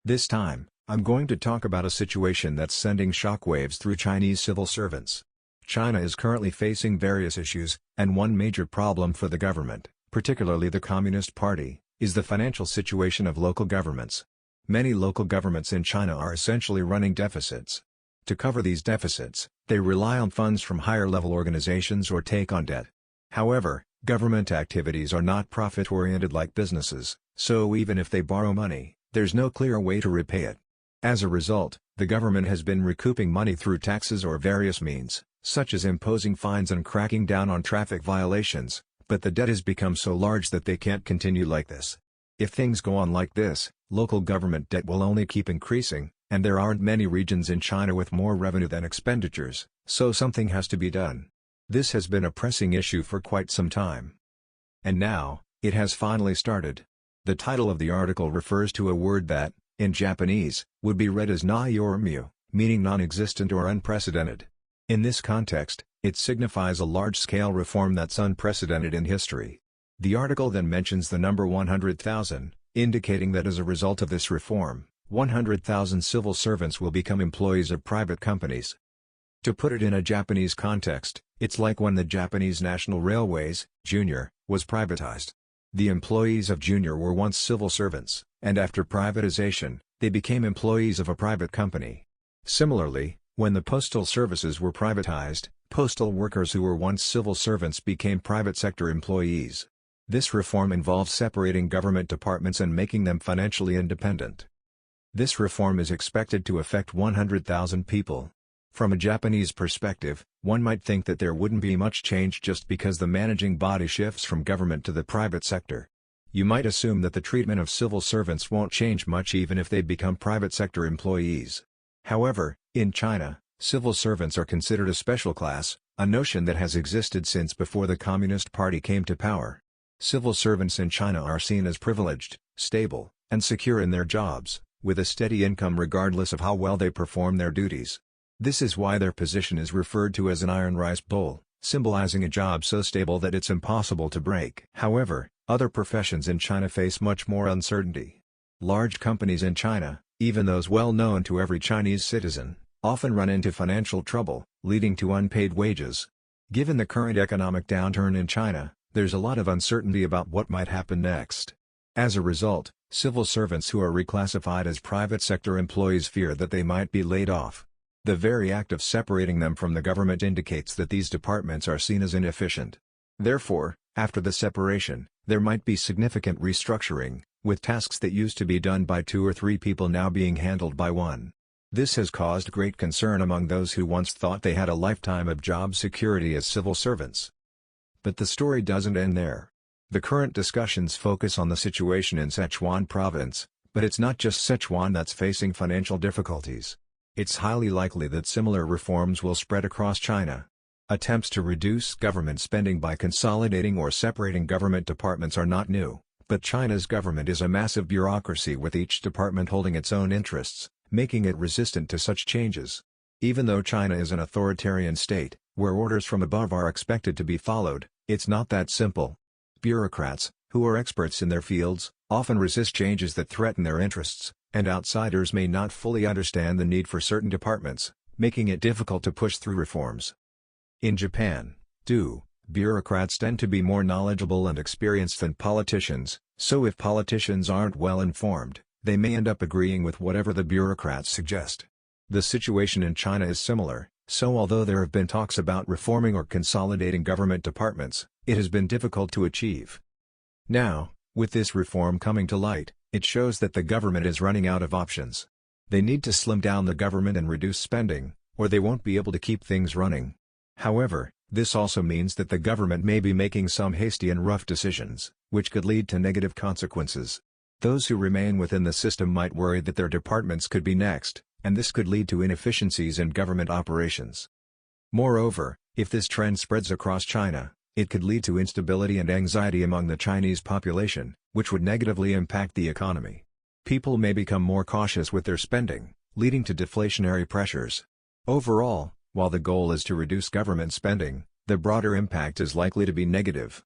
This time, I'm going to talk about a situation that's sending shockwaves through Chinese civil servants. China is currently facing various issues, and one major problem for the government, particularly the Communist Party, is the financial situation of local governments. Many local governments in China are essentially running deficits. To cover these deficits, they rely on funds from higher-level organizations or take on debt. However, government activities are not profit-oriented like businesses, so even if they borrow money, there's no clear way to repay it. As a result, the government has been recouping money through taxes or various means, such as imposing fines and cracking down on traffic violations, but the debt has become so large that they can't continue like this. If things go on like this, local government debt will only keep increasing, and there aren't many regions in China with more revenue than expenditures, so something has to be done. This has been a pressing issue for quite some time. And now, it has finally started. The title of the article refers to a word that, in Japanese, would be read as na-yormu, meaning non-existent or unprecedented. In this context, it signifies a large-scale reform that's unprecedented in history. The article then mentions the number 100,000, indicating that as a result of this reform, 100,000 civil servants will become employees of private companies. To put it in a Japanese context, it's like when the Japanese National Railways, Junior, was privatized. The employees of Junior were once civil servants, and after privatization, they became employees of a private company. Similarly, when the postal services were privatized, postal workers who were once civil servants became private sector employees. This reform involves separating government departments and making them financially independent. This reform is expected to affect 100,000 people. From a Japanese perspective, one might think that there wouldn't be much change just because the managing body shifts from government to the private sector. You might assume that the treatment of civil servants won't change much even if they become private sector employees. However, in China, civil servants are considered a special class, a notion that has existed since before the Communist Party came to power. Civil servants in China are seen as privileged, stable, and secure in their jobs, with a steady income regardless of how well they perform their duties. This is why their position is referred to as an iron rice bowl, symbolizing a job so stable that it's impossible to break. However, other professions in China face much more uncertainty. Large companies in China, even those well known to every Chinese citizen, often run into financial trouble, leading to unpaid wages. Given the current economic downturn in China, there's a lot of uncertainty about what might happen next. As a result, civil servants who are reclassified as private sector employees fear that they might be laid off. The very act of separating them from the government indicates that these departments are seen as inefficient. Therefore, after the separation, there might be significant restructuring, with tasks that used to be done by 2 or 3 people now being handled by one. This has caused great concern among those who once thought they had a lifetime of job security as civil servants. But the story doesn't end there. The current discussions focus on the situation in Sichuan province, but it's not just Sichuan that's facing financial difficulties. It's highly likely that similar reforms will spread across China. Attempts to reduce government spending by consolidating or separating government departments are not new, but China's government is a massive bureaucracy with each department holding its own interests, making it resistant to such changes. Even though China is an authoritarian state, where orders from above are expected to be followed, it's not that simple. Bureaucrats, who are experts in their fields, often resist changes that threaten their interests, and outsiders may not fully understand the need for certain departments, making it difficult to push through reforms. In Japan, too, bureaucrats tend to be more knowledgeable and experienced than politicians, so if politicians aren't well informed, they may end up agreeing with whatever the bureaucrats suggest. The situation in China is similar, so although there have been talks about reforming or consolidating government departments, it has been difficult to achieve. Now, with this reform coming to light, it shows that the government is running out of options. They need to slim down the government and reduce spending, or they won't be able to keep things running. However, this also means that the government may be making some hasty and rough decisions, which could lead to negative consequences. Those who remain within the system might worry that their departments could be next, and this could lead to inefficiencies in government operations. Moreover, if this trend spreads across China, it could lead to instability and anxiety among the Chinese population, which would negatively impact the economy. People may become more cautious with their spending, leading to deflationary pressures. Overall, while the goal is to reduce government spending, the broader impact is likely to be negative.